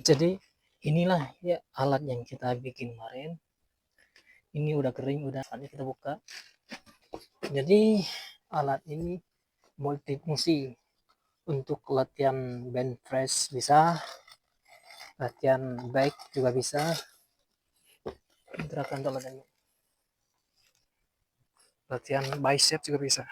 Jadi inilah ya alat yang kita bikin kemarin. Ini udah kering, udah saatnya kita buka. Jadi alat ini multifungsi untuk latihan bench press bisa, latihan back juga bisa, gerakan untuk latihan bicep juga bisa.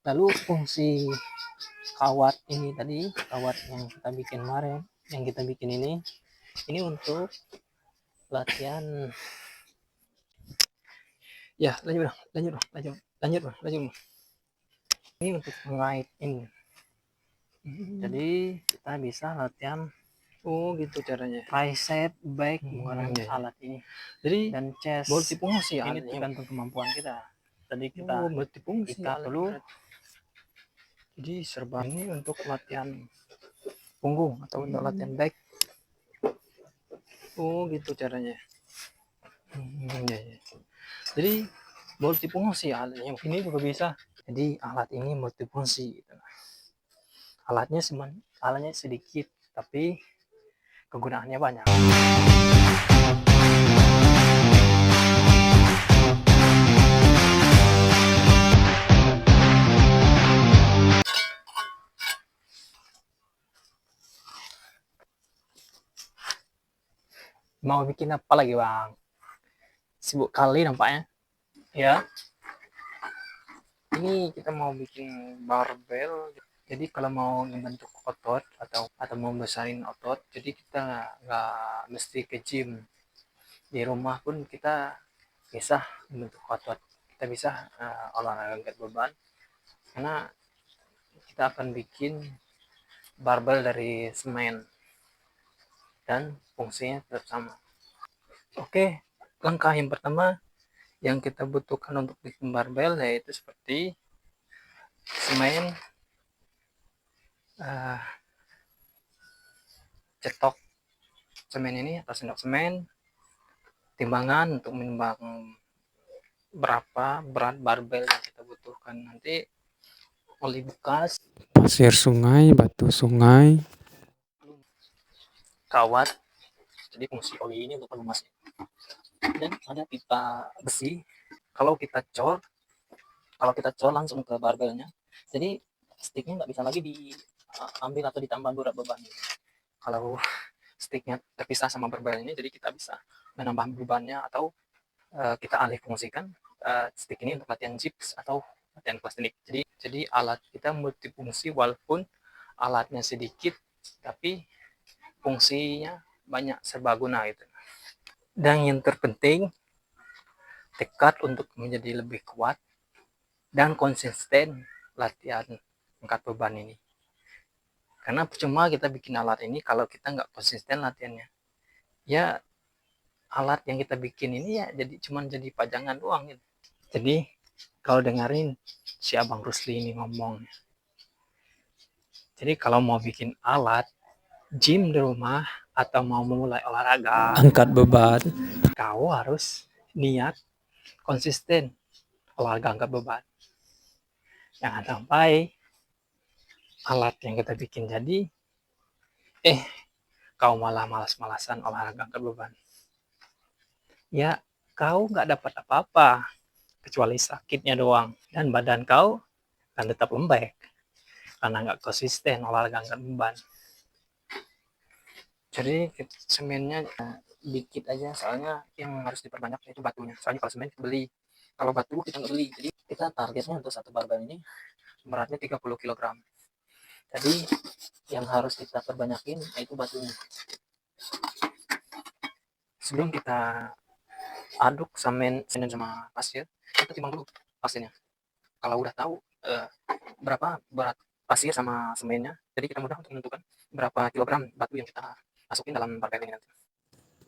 Lalu fungsi kawat ini tadi, kawat yang kita bikin kemarin, yang kita bikin ini untuk latihan. Ya, lanjut bang, lanjut bang, lanjut bang, lanjut bang. Ini untuk mengait ini. Jadi kita bisa latihan. Oh gitu caranya. Tricep, back menggunakan alat ini. Jadi dan chest. Multifungsi ini tergantung kemampuan kita. Tadi kita multifungsi ikat dulu. Jadi serba ini untuk latihan punggung atau untuk latihan back. Oh gitu caranya. Ya. Jadi multifungsi alatnya. Ini juga bisa. Jadi alat ini multifungsi. Alatnya sedikit tapi kegunaannya banyak. Mau bikin apa lagi bang? Sibuk kali nampaknya. Ya. Ini kita mau bikin barbel. Jadi kalau mau membentuk otot atau mau besarin otot, jadi kita nggak mesti ke gym. Di rumah pun kita bisa membentuk otot. Kita bisa olahraga angkat beban. Karena kita akan bikin barbel dari semen dan fungsinya tetap sama. Oke, langkah yang pertama yang kita butuhkan untuk bikin barbel yaitu seperti semen, cetok semen ini atau sendok semen, timbangan untuk menimbang berapa berat barbel yang kita butuhkan, nanti oli bekas, pasir sungai, batu sungai, kawat. Jadi fungsi oli ini untuk pelumas, dan ada pipa besi. Kalau kita cor langsung ke barbelnya, jadi sticknya nggak bisa lagi diambil atau ditambah berat beban. Kalau sticknya terpisah sama barbel ini, jadi kita bisa menambah bebannya atau kita alih fungsikan stick ini untuk latihan chips atau latihan kelas teknik. Jadi alat kita multifungsi walaupun alatnya sedikit tapi fungsinya banyak, serbaguna gitu. Dan yang terpenting, tekad untuk menjadi lebih kuat dan konsisten latihan angkat beban ini. Karena percuma kita bikin alat ini kalau kita nggak konsisten latihannya. Ya alat yang kita bikin ini ya jadi pajangan doang gitu. Jadi kalau dengerin si Abang Rusli ini ngomong, jadi kalau mau bikin alat gym di rumah atau mau memulai olahraga angkat beban, kau harus niat konsisten olahraga angkat beban. Jangan sampai alat yang kita bikin jadi kau malah malas-malasan olahraga angkat beban. Ya kau nggak dapat apa-apa kecuali sakitnya doang, dan badan kau akan tetap lembek karena nggak konsisten olahraga angkat beban. Jadi semennya dikit aja, soalnya yang harus diperbanyak itu batunya. Soalnya kalau semen kita beli, kalau batu kita nggak beli. Jadi kita targetnya untuk satu barbel ini beratnya 30 kg. Jadi yang harus kita perbanyakin yaitu batunya. Sebelum kita aduk semen sama pasir, kita timbang dulu pasirnya. Kalau udah tahu berapa berat pasir sama semennya, jadi kita mudah untuk menentukan berapa kilogram batu yang kita masukin dalam barbel ini nanti.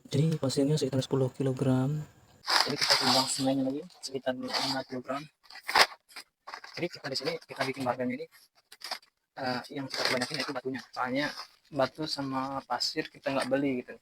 Jadi pasirnya sekitar 10 kg. Jadi kita timbang semennya lagi sekitar 5 kg. Jadi kita di sini kita bikin barbel ini yang kita kebanyakin yaitu batunya. Soalnya batu sama pasir kita nggak beli gitu.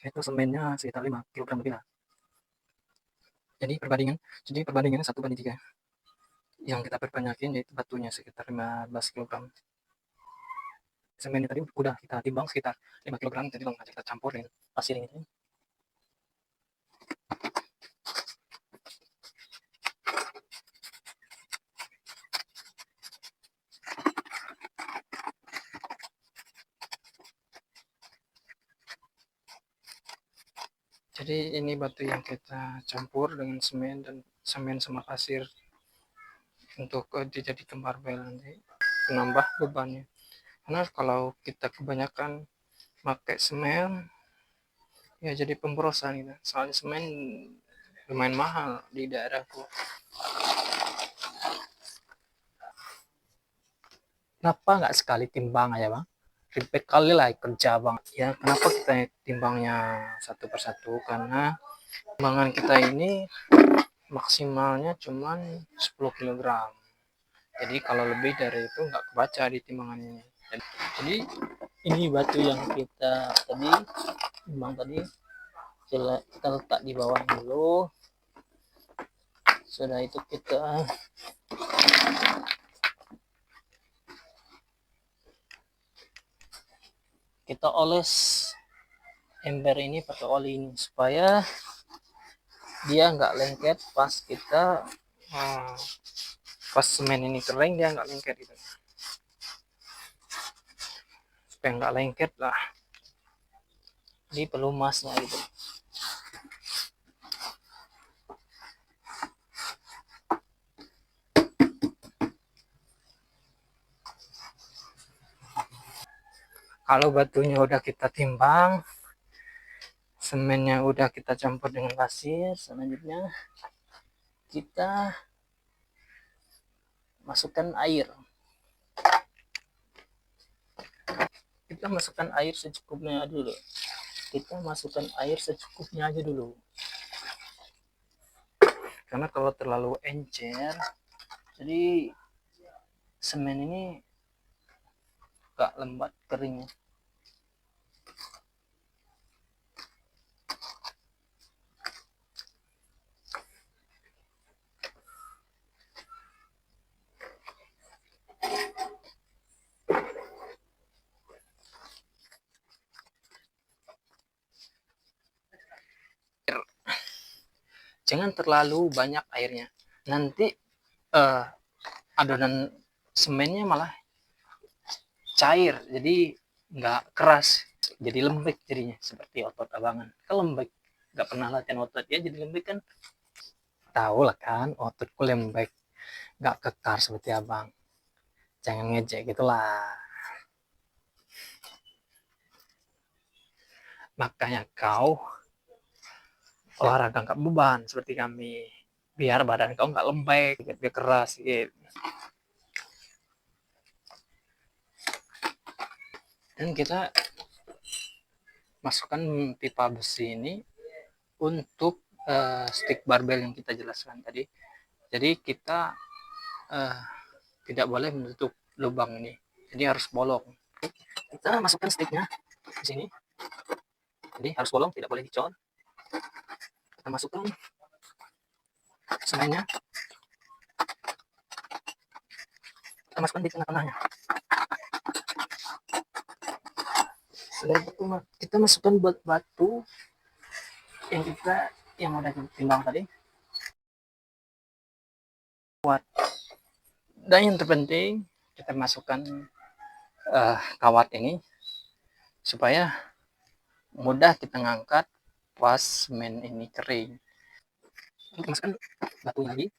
itu semennya sekitar 5 kilogram lebih lah. Jadi perbandingannya 1:3. Yang kita perbanyakin yaitu batunya sekitar 15 kilogram. Semennya tadi udah kita timbang sekitar 5 kilogram, jadi langsung aja kita campur dengan pasir ini. Jadi ini batu yang kita campur dengan semen dan semen sama pasir untuk dijadikan barbel nanti, menambah bebannya. Karena kalau kita kebanyakan pakai semen ya jadi pemborosan gitu. Soalnya semen lumayan mahal di daerahku. Kenapa nggak sekali timbang aja bang? Ribet kali lah kerja bang. Ya kenapa kita timbangnya satu persatu? Karena timbangan kita ini maksimalnya cuman 10 kilogram. Jadi kalau lebih dari itu nggak kebaca di timbangan ini. Jadi ini batu yang kita tadi timbang tadi kita letak di bawah dulu. Sudah itu kita oles ember ini pakai oli ini supaya dia nggak lengket pas kita pas semen ini kering, dia nggak lengket gitu, supaya nggak lengket lah di pelumasnya gitu. Kalau batunya udah kita timbang, semennya udah kita campur dengan pasir, selanjutnya kita masukkan air. Kita masukkan air secukupnya dulu. Kita masukkan air secukupnya aja dulu. Karena kalau terlalu encer, jadi semen ini gak lembat keringnya. Jangan terlalu banyak airnya, nanti adonan semennya malah cair, jadi nggak keras, jadi lembek jadinya seperti otot abangan. Kalau lembek, nggak pernah latihan otot ya jadi lembek kan, tahu lah kan ototku lembek, nggak kekar seperti abang. Jangan ngejek gitulah. Makanya kau olahraga angkat beban seperti kami, biar badan kau nggak lembek, biar keras gitu. Dan kita masukkan pipa besi ini untuk stick barbel yang kita jelaskan tadi. Jadi kita tidak boleh menutup lubang ini, jadi harus bolong. Kita masukkan sticknya di sini, jadi harus bolong, tidak boleh dicor. Kita masukkan semennya, kita masukkan di tengah-tengahnya. Setelah itu kita masukkan batu yang udah timbang tadi. Dan yang terpenting kita masukkan kawat ini supaya mudah kita ngangkat pas semen ini kering. Kita masukkan batu lagi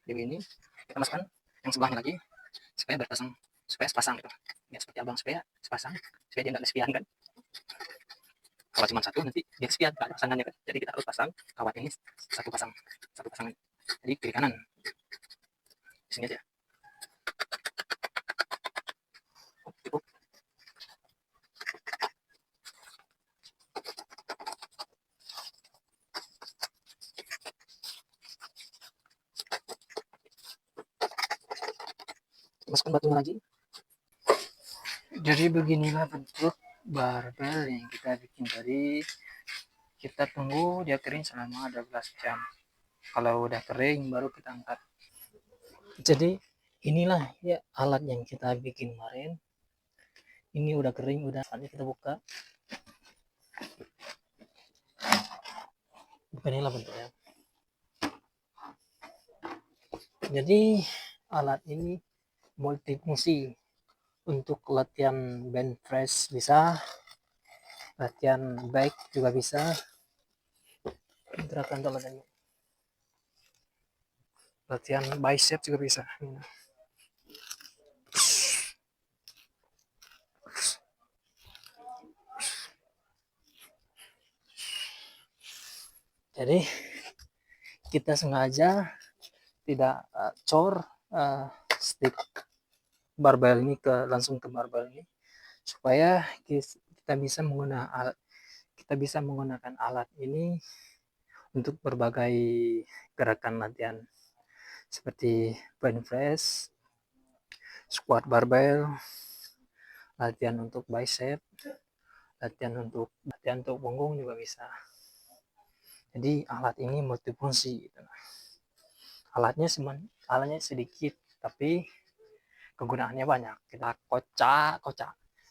di ini, kita masukkan yang sebelahnya lagi supaya berpasang, supaya sepasang gitu ya, seperti abang, supaya sepasang, supaya dia nggak kesepian kan. Kalau cuma satu nanti dia kesepian, nggak ada pasangannya kan, jadi kita harus pasang kawat ini satu pasang, jadi kiri kanan di sini aja cukup. Masukkan batunya lagi Jadi beginilah bentuk barbel yang kita bikin tadi. Kita tunggu dia kering selama 12 jam. Kalau udah kering baru kita angkat. Jadi inilah ya alat yang kita bikin kemarin. Ini udah kering, udah saatnya kita buka. Beginilah bentuknya. Jadi alat ini multifungsi, untuk latihan bench press bisa, latihan back juga bisa, gerakan latihan bicep juga bisa. Jadi kita sengaja tidak cor stick barbel ini langsung ke barbel ini, supaya kita bisa menggunakan alat ini untuk berbagai gerakan latihan seperti bench press, squat barbel, latihan untuk bicep, latihan untuk punggung juga bisa. Jadi alat ini multifungsi gitu. Alatnya sedikit tapi kegunaannya banyak. Kita kocak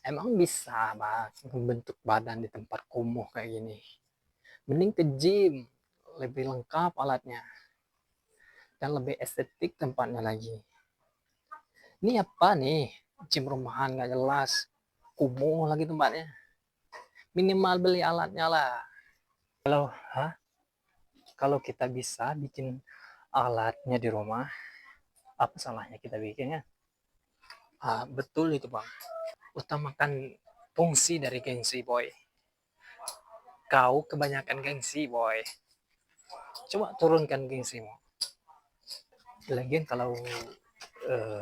emang bisa Bang membentuk badan di tempat kumuh kayak gini. Mending ke gym, lebih lengkap alatnya dan lebih estetik tempatnya lagi. Ini apa nih, gym rumahan nggak jelas, kumuh lagi tempatnya. Minimal beli alatnya lah. Kalau kita bisa bikin alatnya di rumah, apa salahnya kita bikinnya? Betul itu Bang, utamakan fungsi dari gengsi boy. Kau kebanyakan gengsi boy, coba turunkan gengsimu. Lagian kalau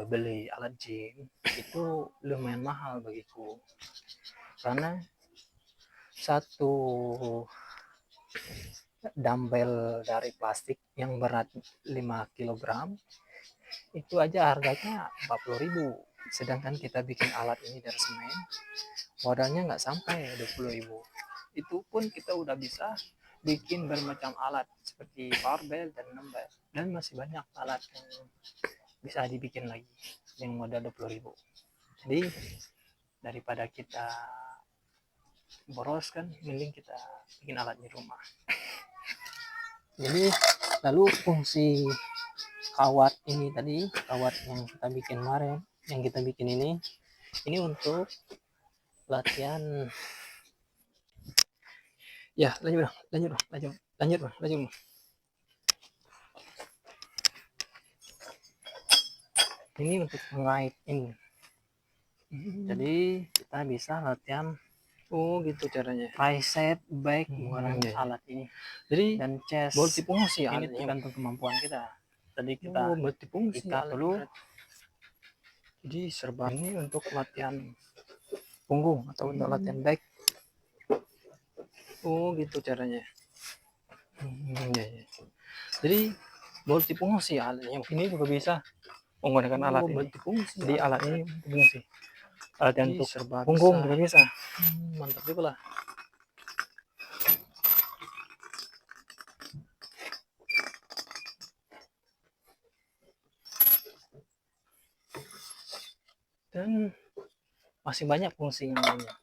beli alat gym itu lumayan mahal bagiku, karena satu dumbbell dari plastik yang berat 5 kg itu aja harganya 40.000. Sedangkan kita bikin alat ini dari semen, modalnya nggak sampai 20.000. Itu pun kita udah bisa bikin bermacam alat seperti barbel dan dumbbell, dan masih banyak alat yang bisa dibikin lagi yang modal 20.000. Jadi daripada kita boros kan, mending kita bikin alat di rumah. Jadi lalu fungsi kawat ini tadi, kawat yang kita bikin kemarin, yang kita bikin ini untuk latihan. Ya, lanjut. Ini untuk mengait ini. Jadi kita bisa latihan gitu caranya. Tricep, back menggunakan alat ini. Jadi dan chest. Multifungsi ini tergantung kemampuan kita. Tadi kita ikat dulu. Jadi serba ini untuk latihan punggung atau untuk latihan back. Gitu caranya. Jadi multifungsi alatnya. Ini juga bisa menggunakan alat ini. Jadi alat ini multifungsi. Alat yang untuk punggung juga bisa. Mantap juga lah. Dan masih banyak fungsi yang lainnya.